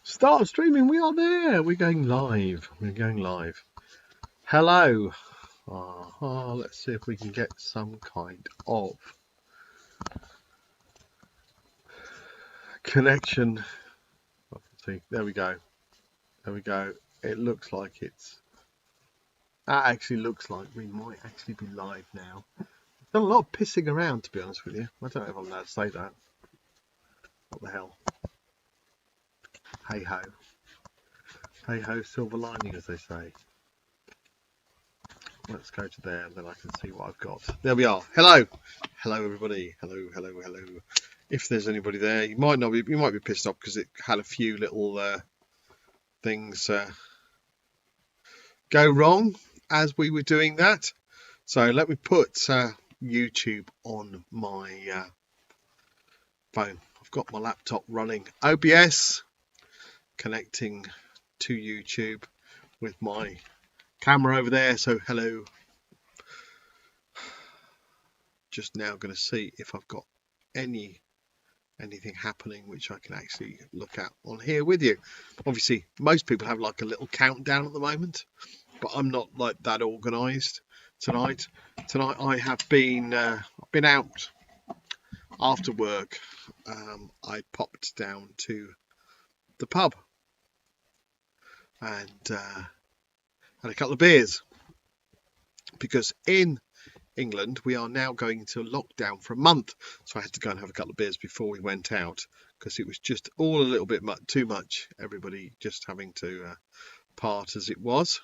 Start streaming. We are there. We're going live. We're going live. Hello. Let's see if we can get some kind of connection. See, there we go. There we go. It looks like it's. That actually looks like we might actually be live now. I've done a lot of pissing around, to be honest with you. I don't know if I'm allowed to say that. What the hell? Hey ho. Hey ho, silver lining, as they say. Let's go to there, and then I can see what I've got. There we are. Hello. Hello, everybody. Hello, hello, hello. If there's anybody there, you might be pissed off because it had a few little things go wrong as we were doing that. So let me put YouTube on my phone. I've got my laptop running OBS, connecting to YouTube with my camera over there. So hello. Just now going to see if I've got anything happening which I can actually look at on here with you. Obviously most people have like a little countdown at the moment, but I'm not like that organized tonight. I have been I've been out after work. I popped down to the pub and had a couple of beers, because in England we are now going into lockdown for a month, so I had to go and have a couple of beers before we went out, because it was just all a little bit too much, everybody just having to part as it was.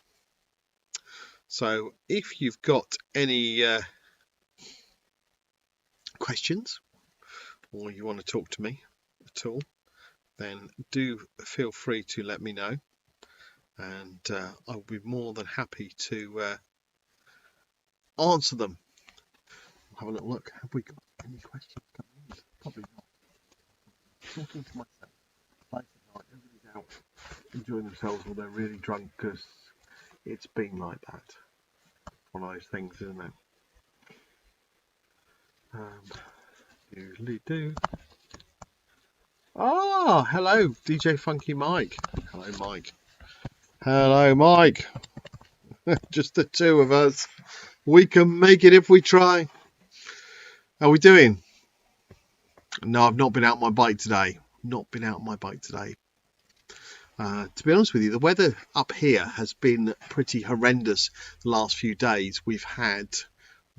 So if you've got any questions or you want to talk to me at all, then do feel free to let me know, and I'll be more than happy to answer them. Have a little look. Have we got any questions coming in? Probably not. Talking to myself late at night, everybody's out enjoying themselves or they're really drunk, because it's been like that. One of those things, isn't it? Usually do. Ah, hello, DJ Funky Mike. Hello, Mike. Hello, Mike. Just the two of us. We can make it if we try. How are we doing? No, I've not been out on my bike today. To be honest with you, the weather up here has been pretty horrendous the last few days. We've had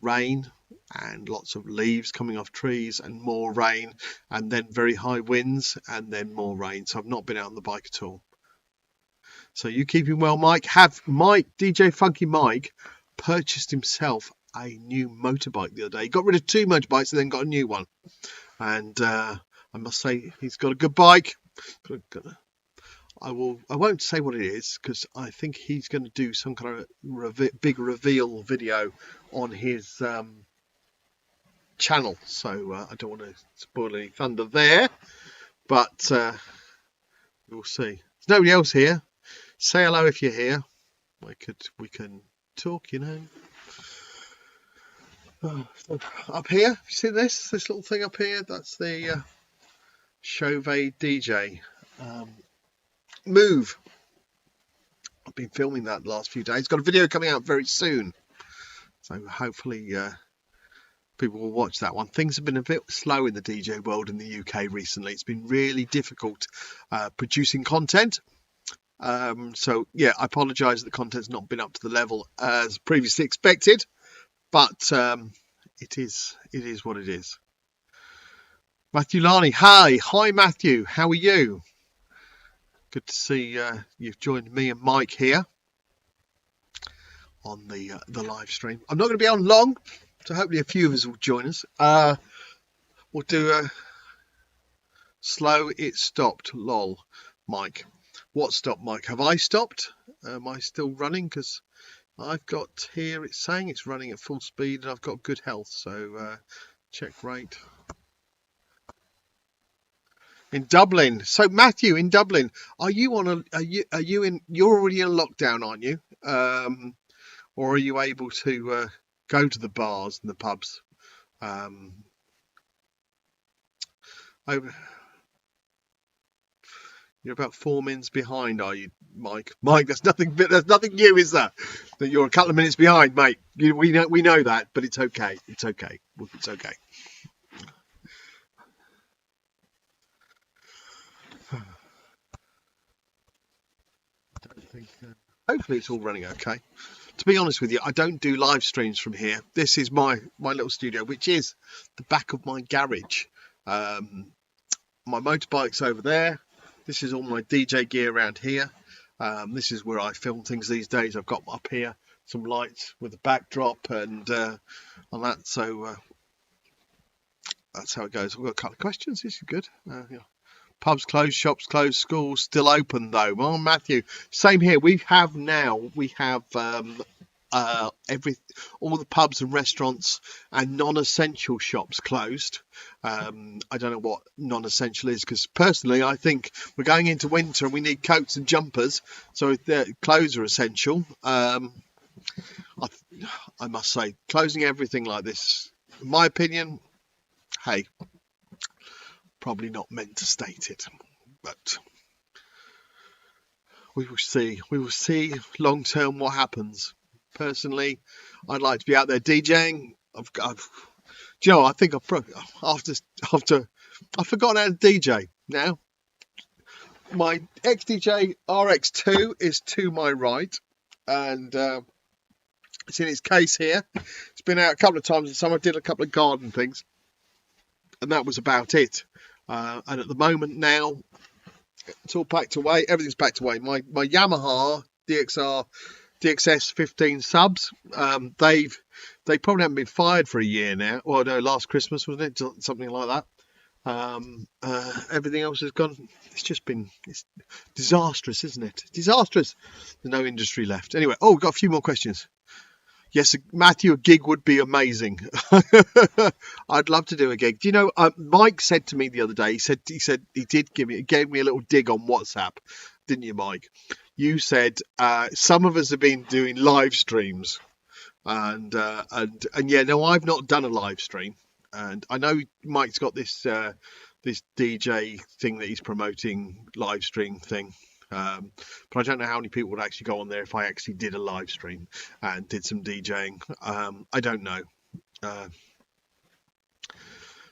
rain and lots of leaves coming off trees, and more rain, and then very high winds, and then more rain. So I've not been out on the bike at all. So you keeping well, Mike? Have Mike, DJ Funky Mike, purchased himself a new motorbike the other day. He got rid of 2 motorbikes and then got a new one. And I must say, he's got a good bike. I won't say what it is, because I think he's going to do some kind of big reveal video on his channel. So I don't want to spoil any thunder there, but we'll see. There's nobody else here. Say hello if you're here. We can talk, you know. Up here, you see this little thing up here? That's the Chauvet DJ Move. I've been filming that the last few days. Got a video coming out very soon, so hopefully people will watch that one. Things have been a bit slow in the DJ world in the UK recently. It's been really difficult producing content. So yeah, I apologise that the content's not been up to the level as previously expected, but it is what it is. Matthew Larney, hi Matthew, how are you? Good to see you've joined me and Mike here on the live stream. I'm not going to be on long, so hopefully a few of us will join us. We'll do a slow. It stopped. Lol, Mike. What stopped, Mike? Have I stopped? Am I still running? Because I've got here, it's saying it's running at full speed and I've got good health. So check rate. In Dublin. So Matthew, in Dublin, are you on you're already in lockdown, aren't you? Or are you able to go to the bars and the pubs? You're about 4 minutes behind, are you, Mike? Mike, there's nothing new, is there? That you're a couple of minutes behind, mate. We know that, but it's okay. It's okay. It's okay. Hopefully it's all running okay. To be honest with you, I don't do live streams from here. This is my little studio, which is the back of my garage. My motorbike's over there. This is all my DJ gear around here. This is where I film things these days. I've got up here some lights with a backdrop and on that. So that's how it goes. We've got a couple of questions. This is good. Yeah. Pubs closed, shops closed, schools still open though. Well, Matthew, same here. We have all the pubs and restaurants and non-essential shops closed. I don't know what non-essential is, because personally I think we're going into winter and we need coats and jumpers, so clothes are essential. I must say, closing everything like this, in my opinion, hey, probably not meant to state it, but we will see. We will see long term what happens. Personally, I'd like to be out there DJing. Do you know, I think I've forgotten how to DJ now. My XDJ RX2 is to my right, and it's in its case here. It's been out a couple of times in summer. I did a couple of garden things, and that was about it. And at the moment now, it's all packed away. Everything's packed away. My Yamaha DXS 15 subs, they probably haven't been fired for a year now. Well, no, last Christmas, wasn't it? Something like that. Everything else has gone. It's disastrous, isn't it? Disastrous. There's no industry left. Anyway, we've got a few more questions. Yes, Matthew, a gig would be amazing. I'd love to do a gig. Do you know, Mike said to me the other day, he said he gave me a little dig on WhatsApp, didn't you, Mike? You said some of us have been doing live streams, and yeah, no, I've not done a live stream, and I know Mike's got this DJ thing that he's promoting, live stream thing. But I don't know how many people would actually go on there if I actually did a live stream and did some DJing. I don't know.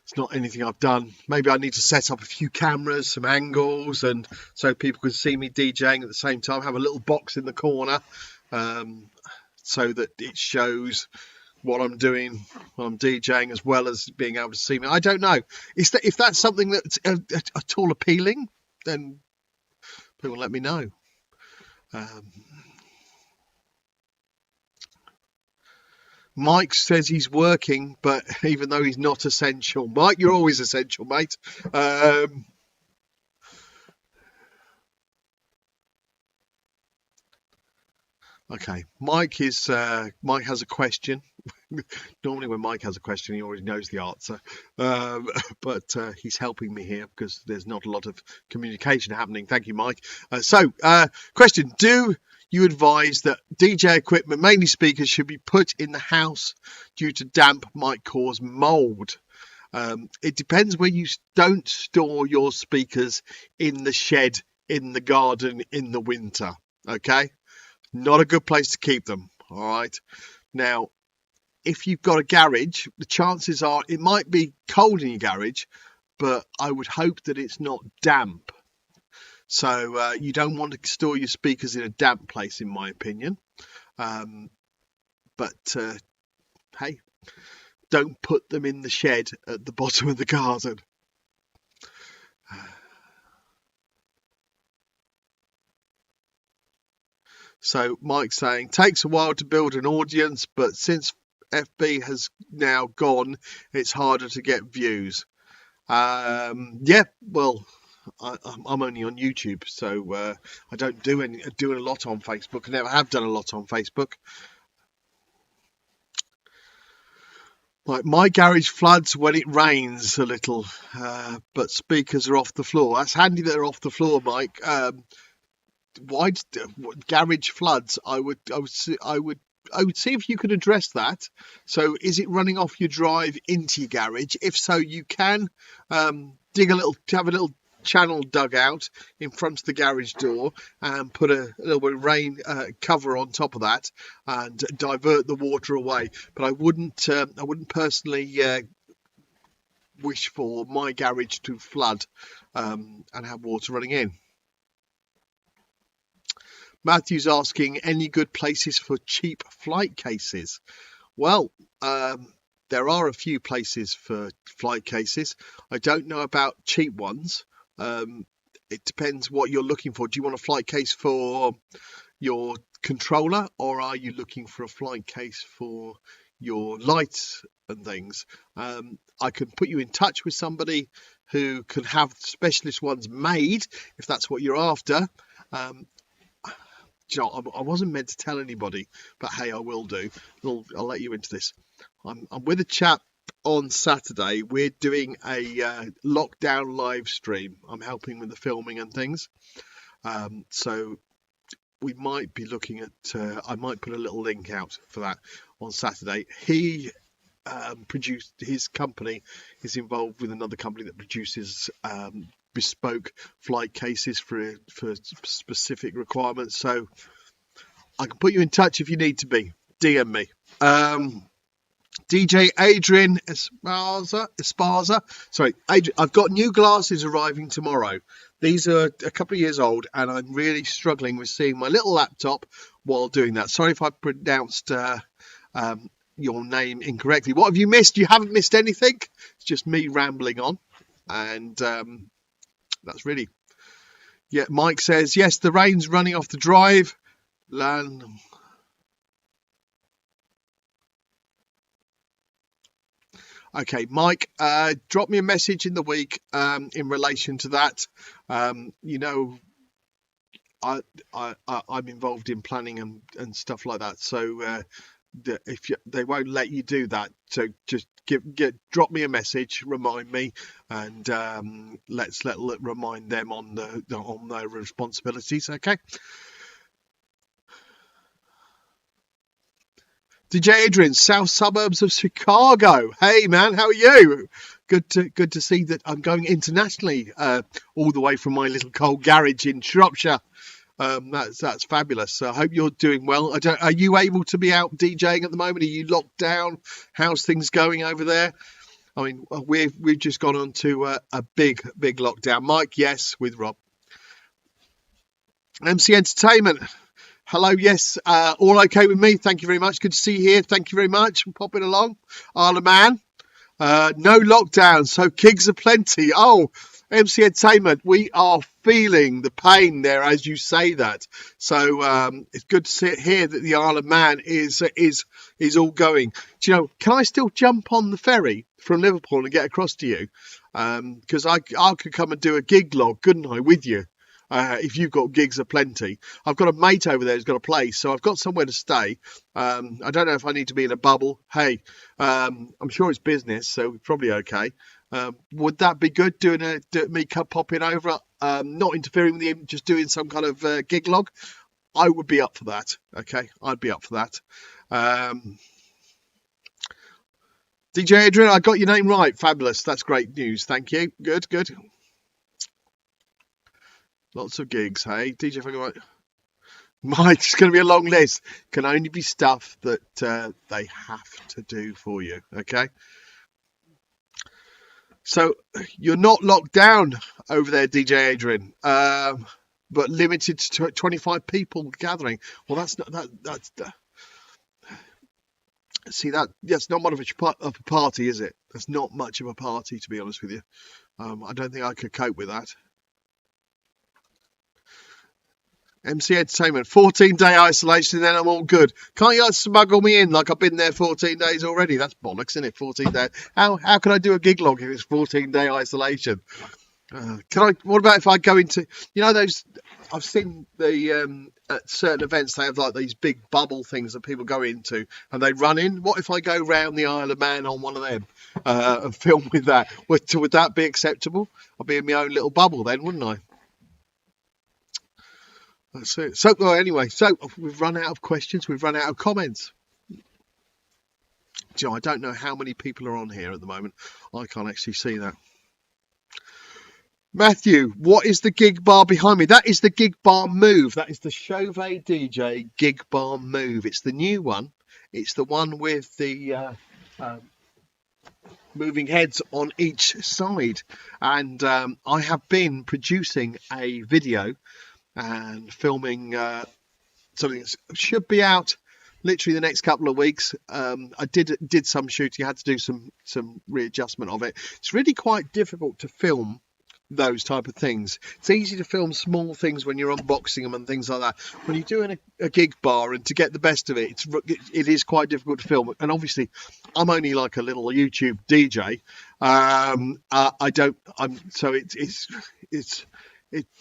It's not anything I've done. Maybe I need to set up a few cameras, some angles, and so people can see me DJing at the same time. Have a little box in the corner so that it shows what I'm doing when I'm DJing, as well as being able to see me. I don't know. If that's something that's at all appealing, then people let me know. Mike says he's working, but even though he's not essential. Mike, you're always essential, mate. Okay, Mike has a question. Normally when Mike has a question, he already knows the answer, but he's helping me here because there's not a lot of communication happening. Thank you, Mike. Question: do you advise that DJ equipment, mainly speakers, should be put in the house due to damp might cause mold? It depends where you don't store your speakers, in the shed, in the garden, in the winter. Okay, not a good place to keep them. All right. Now, if you've got a garage, the chances are it might be cold in your garage, but I would hope that it's not damp. So you don't want to store your speakers in a damp place, in my opinion. But hey, don't put them in the shed at the bottom of the garden. So Mike's saying, takes a while to build an audience, but since FB has now gone, it's harder to get views. Yeah, well, I'm only on YouTube, so I don't do a lot on Facebook. I never have done a lot on Facebook. Like, my garage floods when it rains a little, but speakers are off the floor. That's handy that they're off the floor, Mike. Wide garage floods, I would see if you could address that. So is it running off your drive into your garage? If so, you can have a little channel dug out in front of the garage door and put a little bit of rain cover on top of that and divert the water away. But I wouldn't personally wish for my garage to flood and have water running in. Matthew's asking, any good places for cheap flight cases? Well, there are a few places for flight cases. I don't know about cheap ones. It depends what you're looking for. Do you want a flight case for your controller, or are you looking for a flight case for your lights and things? I can put you in touch with somebody who can have specialist ones made if that's what you're after. I wasn't meant to tell anybody, but hey, I will do. I'll let you into this. I'm with a chap on Saturday. We're doing a lockdown live stream. I'm helping with the filming and things. So we might be looking at, I might put a little link out for that on Saturday. He produced, his company is involved with another company that produces bespoke flight cases for specific requirements. So I can put you in touch if you need to be. DM me. DJ Adrian Esparza. Sorry, Adrian, I've got new glasses arriving tomorrow. These are a couple of years old, and I'm really struggling with seeing my little laptop while doing that. Sorry if I pronounced your name incorrectly. What have you missed? You haven't missed anything. It's just me rambling on, and that's really, yeah. Mike says yes, the rain's running off the drive. Okay, Mike, drop me a message in the week in relation to that. You know, I'm involved in planning and stuff like that, so they won't let you do that. So just drop me a message, remind me, and let's remind them on their responsibilities. Okay. DJ Adrian, south suburbs of Chicago. Hey man, how are you? Good to see that I'm going internationally, all the way from my little cold garage in Shropshire. That's fabulous. So I hope you're doing well. Are you able to be out DJing at the moment? Are you locked down? How's things going over there? I mean, we've just gone on to a big lockdown. Mike, yes, with Rob. MC Entertainment. Hello, yes, all okay with me. Thank you very much. Good to see you here. Thank you very much for popping along. Isle of Man, no lockdown, so gigs are plenty. Oh, MC Entertainment, we are feeling the pain there as you say that. So it's good to hear that the Isle of Man is all going. Do you know, can I still jump on the ferry from Liverpool and get across to you? Because I could come and do a gig log, couldn't I, with you? If you've got gigs aplenty. I've got a mate over there who's got a place, so I've got somewhere to stay. I don't know if I need to be in a bubble. Hey, I'm sure it's business, so probably okay. Would that be good, me popping over, not interfering with you, just doing some kind of gig log? I would be up for that. Okay, I'd be up for that. DJ Adrian, I got your name right. Fabulous. That's great news. Thank you. Good. Lots of gigs, hey? DJ Fucking Mike, it's going to be a long list. Can only be stuff that they have to do for you, okay? So you're not locked down over there, DJ Adrian, but limited to 25 people gathering. Well, that's not that's not much of a party, is it? That's not much of a party, to be honest with you. I don't think I could cope with that. MC Entertainment, 14-day isolation, then I'm all good. Can't you guys smuggle me in like I've been there 14 days already? That's bollocks, isn't it? 14 days. How can I do a gig log if it's 14-day isolation? What about if I go into, those, I've seen the, at certain events, they have like these big bubble things that people go into and they run in. What if I go round the Isle of Man on one of them and film with that? Would that be acceptable? I'll be in my own little bubble then, wouldn't I? That's it. So anyway, we've run out of questions. We've run out of comments. I don't know how many people are on here at the moment. I can't actually see that. Matthew, what is the gig bar behind me? That is the gig bar Move. That is the Chauvet DJ gig bar Move. It's the new one. It's the one with the moving heads on each side. And I have been producing a video and filming something that should be out literally the next couple of weeks. I did some shooting. I had to do some readjustment of it. It's really quite difficult to film those type of things. It's easy to film small things when you're unboxing them and things like that. When you're doing a gig bar, and to get the best of it, it is quite difficult to film. And obviously, I'm only like a little YouTube DJ.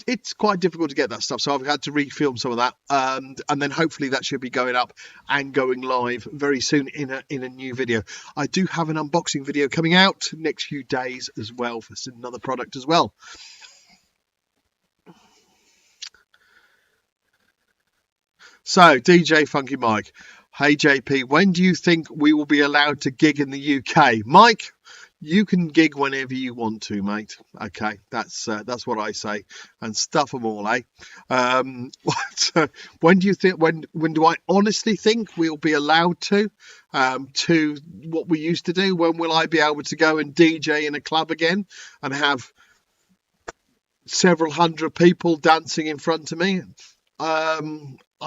It's quite difficult to get that stuff, so I've had to refilm some of that, and then hopefully that should be going up and going live very soon in a new video. I do have an unboxing video coming out next few days as well for another product as well. So DJ Funky Mike, hey JP, when do you think we will be allowed to gig in the UK? Mike, you can gig whenever you want to, mate. Okay, that's what I say. And stuff them all, eh? When do you think? When do I honestly think we'll be allowed to what we used to do? When will I be able to go and DJ in a club again and have several hundred people dancing in front of me? I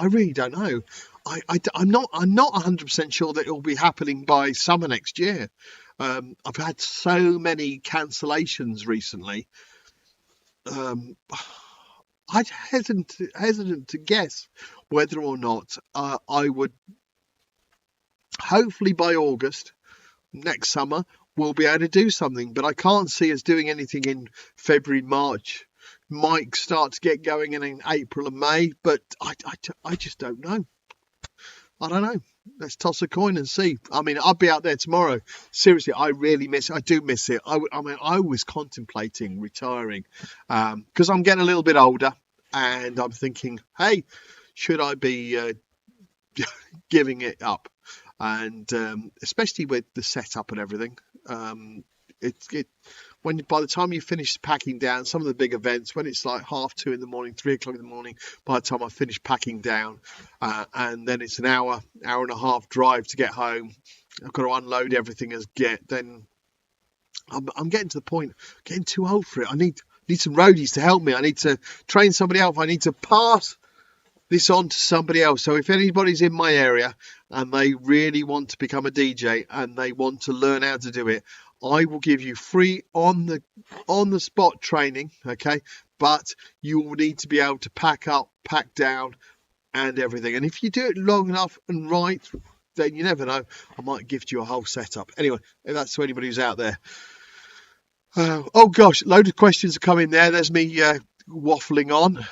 really don't know. I'm not 100% sure that it will be happening by summer next year. I've had so many cancellations recently. I'm hesitant to guess whether or not I would. Hopefully by August next summer we'll be able to do something, but I can't see us doing anything in February, March. Might start to get going in April and May, but I just don't know. I don't know. Let's toss a coin and see. I mean, I'll be out there tomorrow. Seriously, I really miss it. I do miss it. I mean, I was contemplating retiring because I'm getting a little bit older, and I'm thinking, hey, should I be giving it up? And especially with the setup and everything, when by the time you finish packing down some of the big events, when it's like 2:30 in the morning, 3 o'clock in the morning, by the time I finish packing down, and then it's an hour and a half drive to get home, I've got to unload everything then I'm getting to the point, getting too old for it. I need some roadies to help me. I need to train somebody else. I need to pass this on to somebody else. So if anybody's in my area and they really want to become a DJ and they want to learn how to do it, I will give you free on the spot training, okay? But you will need to be able to pack up, pack down, and everything. And if you do it long enough and right, then you never know, I might gift you a whole setup. Anyway, that's to anybody who's out there. Oh gosh, load of questions are coming there. There's me waffling on.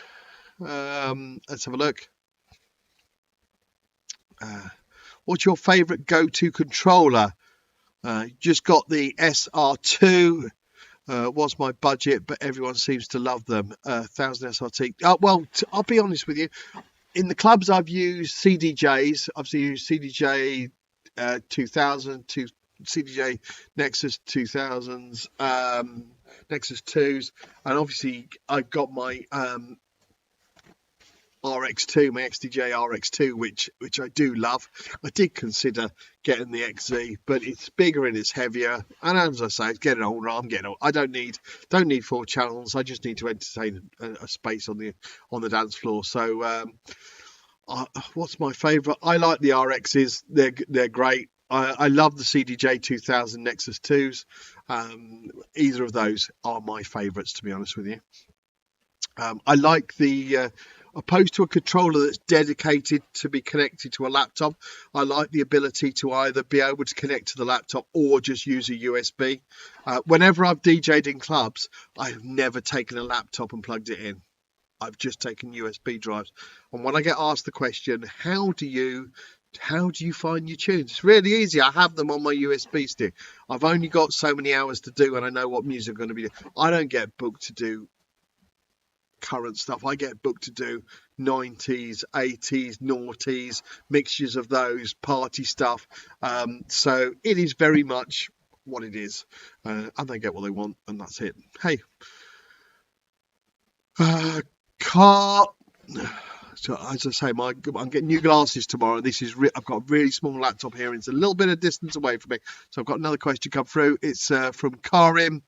Let's have a look. What's your favourite go-to controller? Just got the SR2. Was my budget, but everyone seems to love them. 1000 SRT. Well, I'll be honest with you. In the clubs I've used CDJs. I've used CDJ 2000, CDJ Nexus 2000s, Nexus 2s, and obviously I've got my RX2, my XDJ RX2, which I do love. I did consider getting the XZ, but it's bigger and it's heavier. And as I say, it's getting older. I'm getting old. I don't need 4 channels. I just need to entertain a space on the dance floor. So, what's my favourite? I like the RXs. They're great. I love the CDJ 2000 Nexus 2s. Either of those are my favourites, to be honest with you. I like the opposed to a controller that's dedicated to be connected to a laptop. I like the ability to either be able to connect to the laptop or just use a USB. Whenever I've DJ'd in clubs, I've never taken a laptop and plugged it in. I've just taken USB drives. And when I get asked the question, how do you find your tunes? It's really easy. I have them on my USB stick. I've only got so many hours to do, and I know what music I'm going to be doing. I don't get booked to do current stuff. I get booked to do 90s, 80s, noughties, mixtures of those, party stuff. So it is very much what it is, and they get what they want, and that's it. Hey, Car. So as I say, I'm getting new glasses tomorrow. I've got a really small laptop here, and it's a little bit of distance away from me. So I've got another question come through. It's from Karim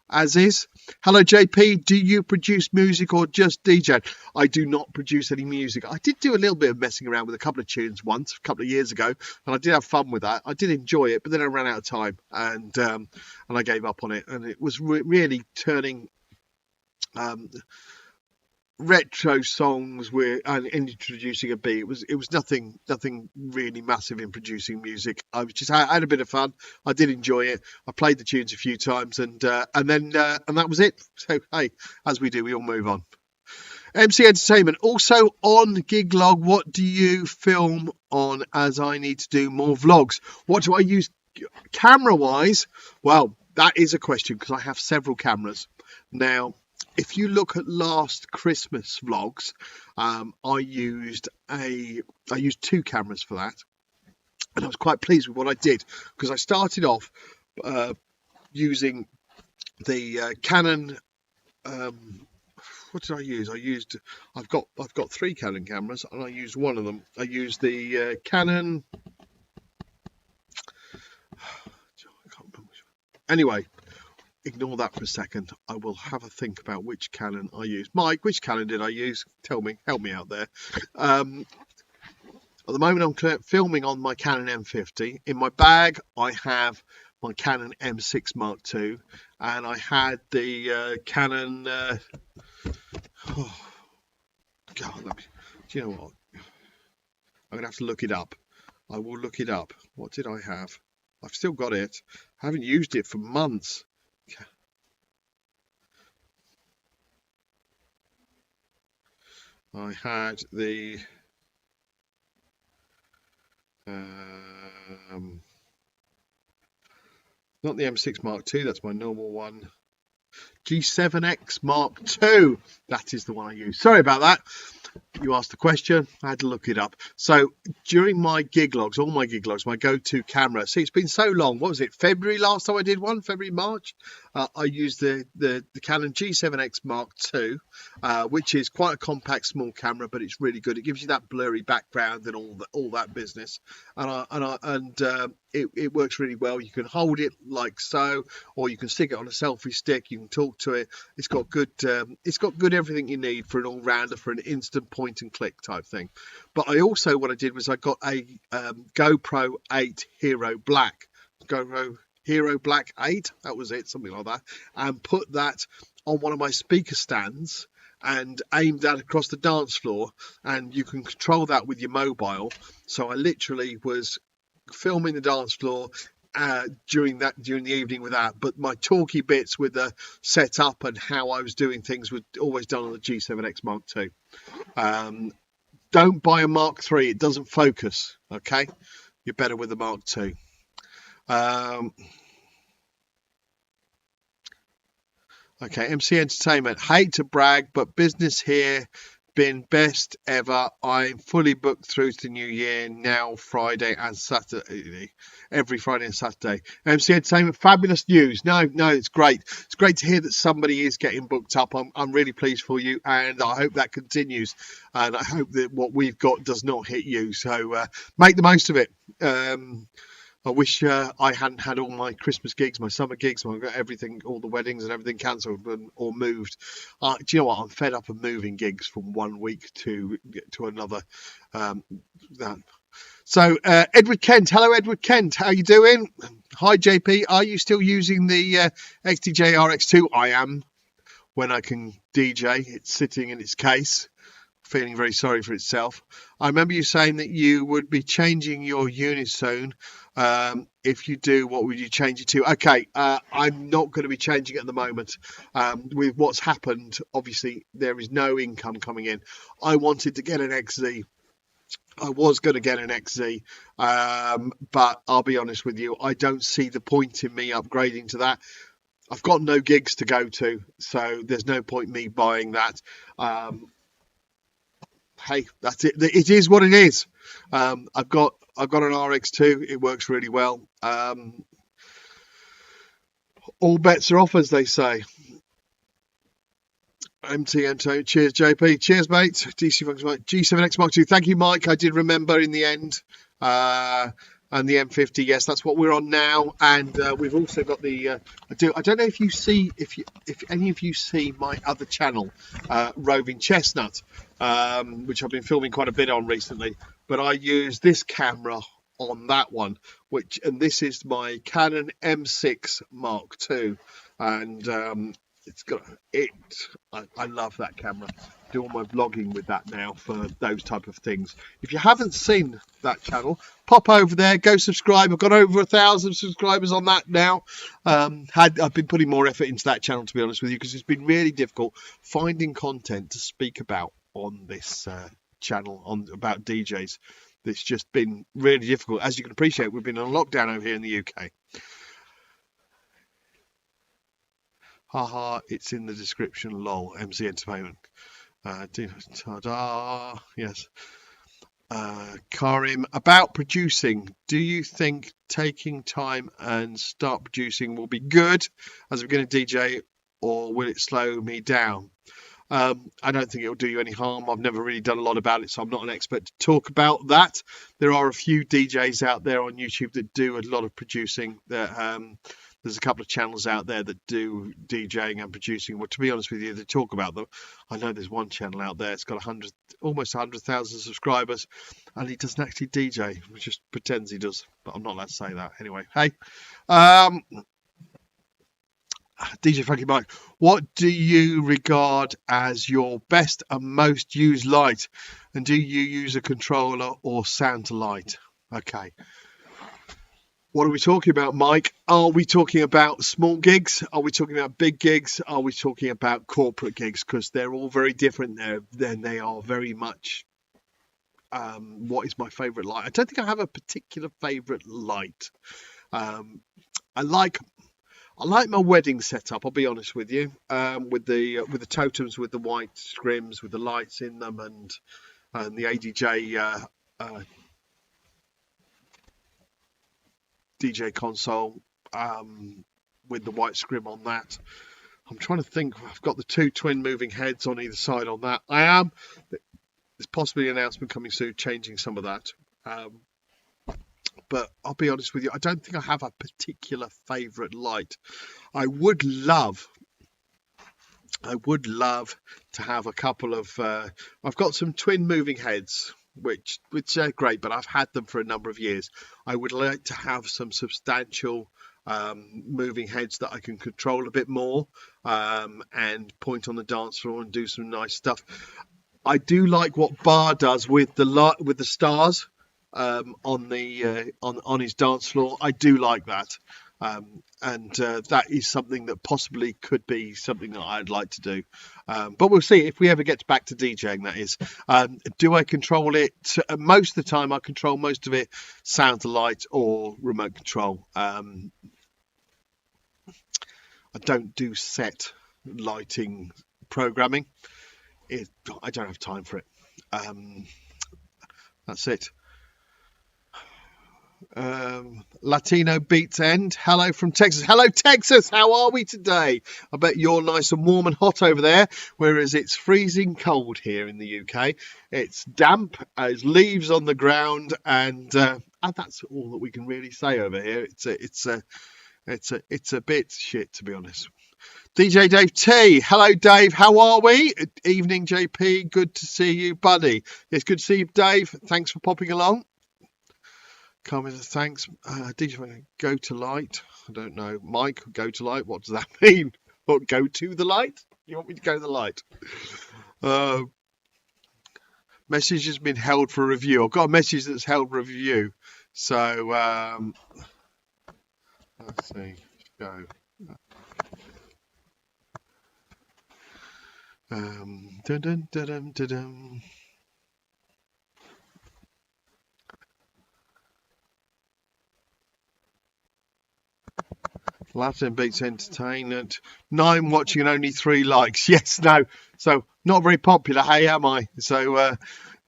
Aziz. Hello, JP. Do you produce music or just DJ? I do not produce any music. I did do a little bit of messing around with a couple of tunes once, a couple of years ago, and I did have fun with that. I did enjoy it, but then I ran out of time, and I gave up on it. And it was really turning retro songs and introducing a beat. It was nothing really massive in producing music. I had a bit of fun. I did enjoy it. I played the tunes a few times, and that was it. So hey, as we do, we all move on. MC Entertainment. Also on Giglog, what do you film on, as I need to do more vlogs? What do I use camera wise? Well, that is a question, because I have several cameras now. If you look at last Christmas vlogs, I used two cameras for that, and I was quite pleased with what I did, because I started off using the Canon. What did I use? I've got three Canon cameras, and I used one of them. I used the Canon. I can't remember. Anyway. Ignore that for a second. I will have a think about which Canon I used. Mike, which Canon did I use? Tell me, help me out there. At the moment, I'm filming on my Canon M50. In my bag, I have my Canon M6 Mark II, and I had the Canon. Oh, God, do you know what? I'm gonna have to look it up. I will look it up. What did I have? I've still got it. I haven't used it for months. I had the not the M6 Mark II, that's my normal one. G7X Mark II, that is the one I use. Sorry about that. You asked the question, I had to look it up. So during my gig logs, all my gig logs, my go-to camera. See, it's been so long. What was it? February last time I did one? February, March. I used the Canon G7X Mark II, which is quite a compact, small camera, but it's really good. It gives you that blurry background and all that business. It works really well. You can hold it like so, or you can stick it on a selfie stick. You can talk to it. It's got good everything you need for an all-rounder, for an instant point and click type thing. But what I did was I got a GoPro 8 Hero Black. GoPro Hero Black 8, that was it, something like that, and put that on one of my speaker stands and aimed that across the dance floor, and you can control that with your mobile. So I literally was filming the dance floor during the evening with that, but my talky bits with the setup and how I was doing things were always done on the G7X Mark II. Don't buy a Mark III, it doesn't focus. Okay, you're better with the Mark II. Okay, MC Entertainment. Hate to brag, but business here been best ever. I'm fully booked through to the new year now, Friday and Saturday, every Friday and Saturday. MC Entertainment, fabulous news. No, it's great. It's great to hear that somebody is getting booked up. I'm really pleased for you, and I hope that continues. And I hope that what we've got does not hit you. So make the most of it. I wish I hadn't had all my Christmas gigs, my summer gigs, I've got everything, all the weddings and everything cancelled or moved. Do you know what? I'm fed up of moving gigs from one week to another. So Edward Kent, hello Edward Kent, how you doing? Hi JP, are you still using the XTJ RX2? I am. When I can DJ, it's sitting in its case, feeling very sorry for itself. I remember you saying that you would be changing your unit soon. If you do, what would you change it to? Okay, I'm not going to be changing it at the moment. With what's happened, obviously there is no income coming in. I wanted to get an XZ. I was going to get an XZ, but I'll be honest with you, I don't see the point in me upgrading to that. I've got no gigs to go to, so there's no point in me buying that. Hey, that's it. It is what it is. I've got an RX2. It works really well. All bets are off, as they say. MT Antonio, cheers JP, cheers mate. DC Funks Mike, G7X Mark II. Thank you, Mike. I did remember in the end. And the M50, yes, that's what we're on now. And we've also got the. I don't know if you see, if any of you see my other channel, Roving Chestnut, which I've been filming quite a bit on recently. But I use this camera on that one, and this is my Canon M6 Mark II, and it's got it. I love that camera. Do all my vlogging with that now for those type of things. If you haven't seen that channel, pop over there, go subscribe. I've got over 1,000 subscribers on that now. I've been putting more effort into that channel, to be honest with you, because it's been really difficult finding content to speak about on this channel about DJs. It's just been really difficult. As you can appreciate, we've been on lockdown over here in the UK. Haha, it's in the description, lol, MC Entertainment. Ta-da, yes. Karim, about producing, do you think taking time and start producing will be good as a beginner DJ, or will it slow me down? I don't think it will do you any harm. I've never really done a lot about it, so I'm not an expert to talk about that. There are a few DJs out there on YouTube that do a lot of producing. There's a couple of channels out there that do DJing and producing. Well, to be honest with you, they talk about them. I know there's one channel out there. It's got almost 100,000 subscribers, and he doesn't actually DJ. He just pretends he does. But I'm not allowed to say that anyway. Hey, DJ Funky Mike, what do you regard as your best and most used light? And do you use a controller or sound to light? Okay. What are we talking about, Mike? Are we talking about small gigs? Are we talking about big gigs? Are we talking about corporate gigs? Because they're all very different there. Then they are very much. What is my favourite light? I don't think I have a particular favourite light. I like my wedding setup. I'll be honest with you. With the totems, with the white scrims, with the lights in them, and the ADJ. DJ console with the white scrim on that. I'm trying to think. I've got the two twin moving heads on either side on that. There's possibly an announcement coming soon changing some of that. But I'll be honest with you, I don't think I have a particular favourite light. I would love to have a couple of. I've got some twin moving heads, which are great, but I've had them for a number of years. I would like to have some substantial moving heads that I can control a bit more and point on the dance floor and do some nice stuff. I do like what Bar does with the stars on his dance floor. I do like that. And that is something that possibly could be something that I'd like to do. But we'll see if we ever get back to DJing, that is. Do I control it? Most of the time I control most of it sound to light or remote control. I don't do set lighting programming. I don't have time for it. That's it. Latino Beats End, hello from Texas. Hello Texas, how are we today? I bet you're nice and warm and hot over there, whereas it's freezing cold here in the UK. It's damp, there's leaves on the ground, and that's all that we can really say over here. It's a bit shit, to be honest. DJ Dave T, hello Dave, how are we? Evening JP, good to see you, buddy. It's good to see you, Dave. Thanks for popping along. Carmen says, thanks. DJ, go to light. I don't know. Mike, go to light. What does that mean? What, go to the light? You want me to go to the light? Message has been held for review. I've got a message that's held for review. So, let's see. Go. Dun, dun, dun, dun, dun, dun. Latin Beats Entertainment. 9 watching and only 3 likes. Yes, no. So not very popular, hey, am I? So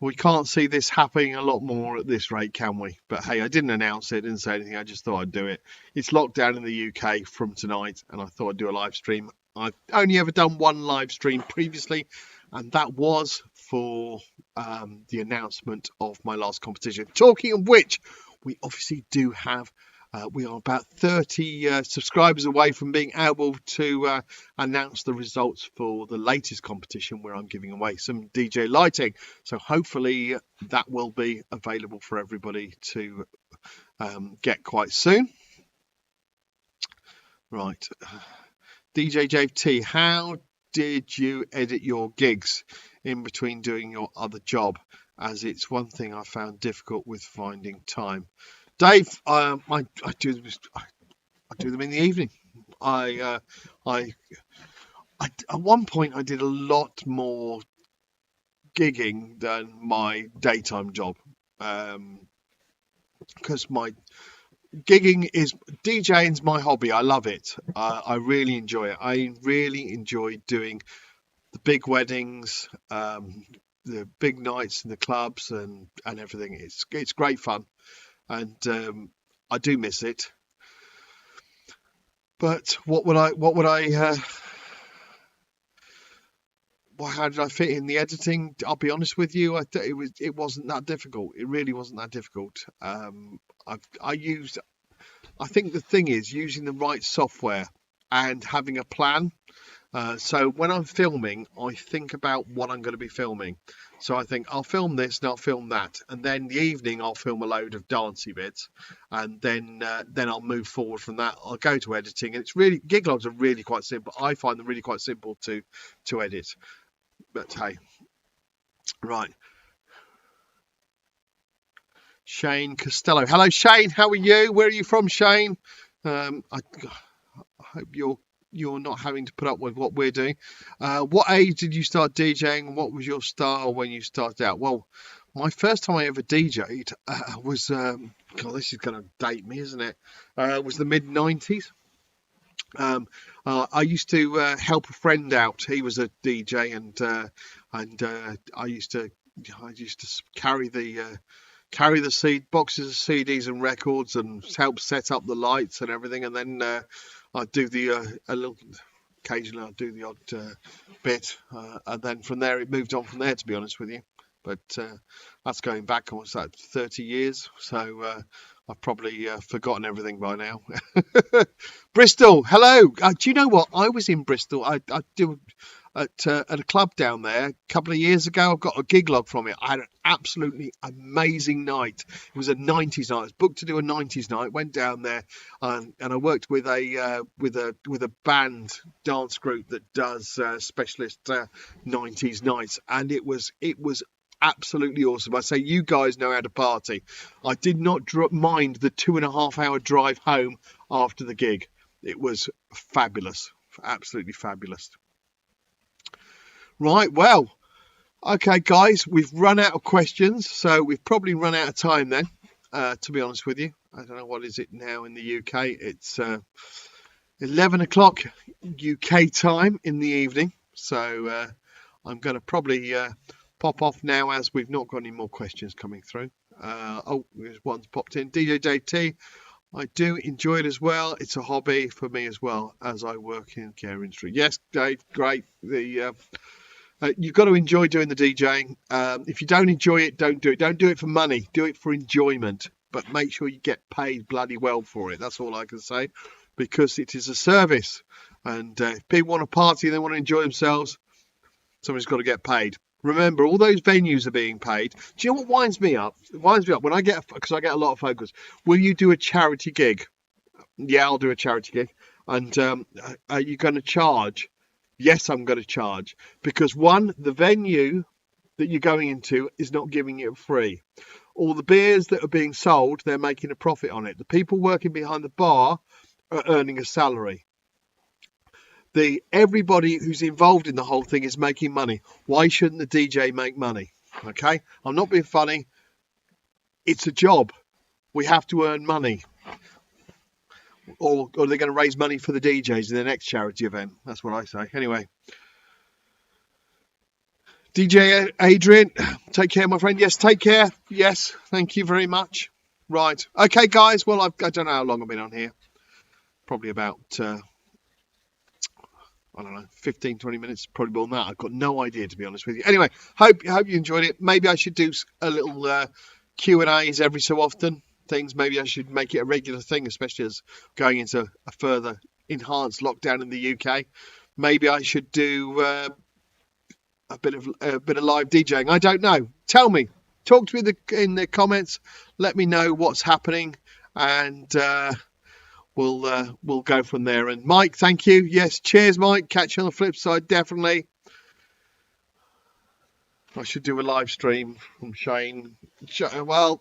we can't see this happening a lot more at this rate, can we? But hey, I didn't announce it, didn't say anything. I just thought I'd do it. It's locked down in the UK from tonight, and I thought I'd do a live stream I've only ever done one live stream previously, and that was for the announcement of my last competition. Talking of which, we obviously do have, we are about 30 subscribers away from being able to announce the results for the latest competition, where I'm giving away some DJ lighting. So hopefully that will be available for everybody to get quite soon. Right. DJ JT, how did you edit your gigs in between doing your other job? As it's one thing I found difficult with finding time. Dave, I do them in the evening. At one point I did a lot more gigging than my daytime job, because my DJing's my hobby. I love it. I really enjoy it. I really enjoy doing the big weddings, the big nights in the clubs, and everything. It's great fun, and I do miss it. But how did I fit in the editing? I'll be honest with you, it wasn't that difficult. It really wasn't that difficult. I think the thing is using the right software and having a plan. So when I'm filming, I think about what I'm going to be filming. So I think I'll film this and I'll film that, and then the evening I'll film a load of dancey bits, and then I'll move forward from that. I'll go to editing, and it's really, gig logs are really quite simple. I find them really quite simple to edit. But hey, right. Shane Costello. Hello, Shane. How are you? Where are you from, Shane? I hope you're not having to put up with what we're doing. What age did you start DJing? What was your style when you started out? Well, my first time I ever DJ'd was, God, this is going to date me, isn't it? Was the mid-90s. I used to help a friend out. He was a DJ, and I used to carry the boxes of CDs and records, and help set up the lights and everything, and then I'd do occasionally I'd do the odd bit, and then from there it moved on from there, to be honest with you. But that's going back almost 30 years, so I've probably forgotten everything by now. Bristol, hello. Do you know what? I was in Bristol. I do at a club down there a couple of years ago. I've got a gig log from it. I had an absolutely amazing night. It was a 90s night. I was booked to do a 90s night. Went down there, and I worked with a band dance group that does specialist 90s nights, and it was absolutely awesome. I say, you guys know how to party. I did not mind the 2.5 hour drive home after the gig. It was fabulous, absolutely fabulous. Right, well, okay, guys, we've run out of questions, so we've probably run out of time then, to be honest with you. I don't know, what is it now in the UK? It's 11 o'clock UK time in the evening, so I'm going to probably pop off now, as we've not got any more questions coming through. Oh, there's one's popped in. DJ JT, I do enjoy it as well. It's a hobby for me as well, as I work in the care industry. Yes, Dave, great. You've got to enjoy doing the DJing. If you don't enjoy it, don't do it. Don't do it for money. Do it for enjoyment. But make sure you get paid bloody well for it. That's all I can say, because it is a service. And if people want to party and they want to enjoy themselves, somebody's got to get paid. Remember, all those venues are being paid. Do you know what winds me up? It winds me up when because I get a lot of phone calls. Will you do a charity gig? Yeah, I'll do a charity gig. And are you going to charge? Yes, I'm going to charge, because one, the venue that you're going into is not giving it free. All the beers that are being sold, they're making a profit on it. The people working behind the bar are earning a salary. Everybody who's involved in the whole thing is making money. Why shouldn't the DJ make money? Okay, I'm not being funny. It's a job. We have to earn money. Or they're going to raise money for the DJs in the next charity event. That's what I say. Anyway. DJ Adrian, take care, my friend. Yes, take care. Yes, thank you very much. Right. Okay, guys. Well, I don't know how long I've been on here. Probably about I don't know, 15, 20 minutes, probably more than that. I've got no idea, to be honest with you. Anyway, hope you enjoyed it. Maybe I should do a little Q&As every so often. Things, maybe I should make it a regular thing, especially as going into a further enhanced lockdown in the UK. Maybe I should do a bit of live DJing. I don't know. Tell me. Talk to me in the comments. Let me know what's happening, and we'll go from there. And Mike, thank you. Yes, cheers, Mike. Catch you on the flip side, definitely. I should do a live stream from Shane. Well,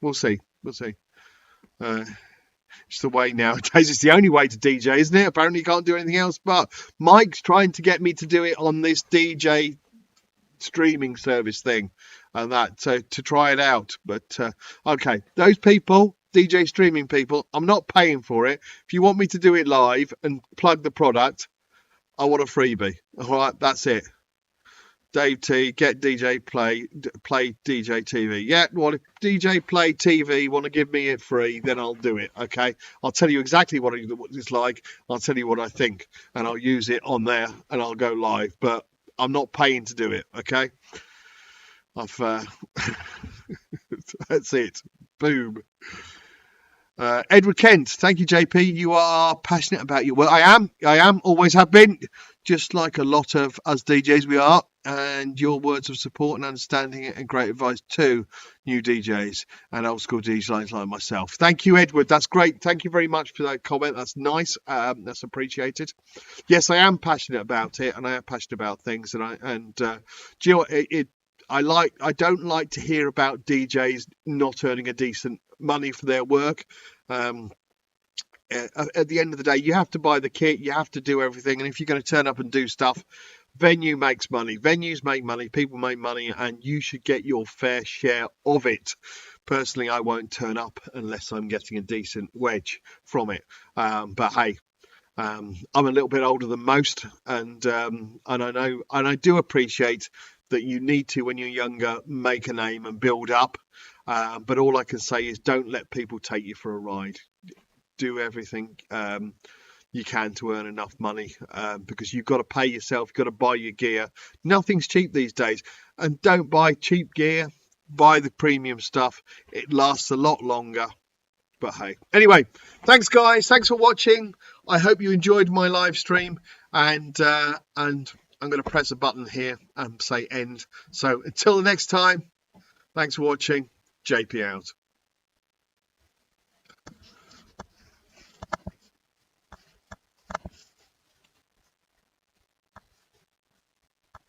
we'll see. We'll see. It's the way nowadays. It's the only way to DJ, isn't it? Apparently you can't do anything else. But Mike's trying to get me to do it on this DJ streaming service thing, and that, so to try it out. But okay, those people, DJ streaming people, I'm not paying for it. If you want me to do it live and plug the product, I want a freebie. All right, that's it. Dave T, get DJ play DJ TV. Yeah, well, if DJ Play TV want to give me it free, then I'll do it. Okay, I'll tell you exactly what it's like. I'll tell you what I think, and I'll use it on there, and I'll go live. But I'm not paying to do it. Okay, I've that's it. Boom. Edward Kent, thank you, JP. You are passionate about your work. I am, always have been, just like a lot of us DJs we are. And your words of support and understanding and great advice to new DJs and old school DJs like myself. Thank you, Edward. That's great. Thank you very much for that comment. That's nice. That's appreciated. Yes, I am passionate about it, and I am passionate about things. Do you know what? I don't like to hear about DJs not earning a decent money for their work. At the end of the day, you have to buy the kit, you have to do everything, and if you're going to turn up and do stuff, venue makes money, venues make money, people make money, and you should get your fair share of it. Personally, I won't turn up unless I'm getting a decent wedge from it. But hey, I'm a little bit older than most, and I know, and I do appreciate that you need to, when you're younger, make a name and build up. But all I can say is, don't let people take you for a ride. Do everything you can to earn enough money, because you've got to pay yourself, you've got to buy your gear. Nothing's cheap these days, and don't buy cheap gear. Buy the premium stuff. It lasts a lot longer. But hey, anyway, thanks guys, thanks for watching. I hope you enjoyed my live stream, and I'm going to press a button here and say end. So until the next time, thanks for watching. JP out.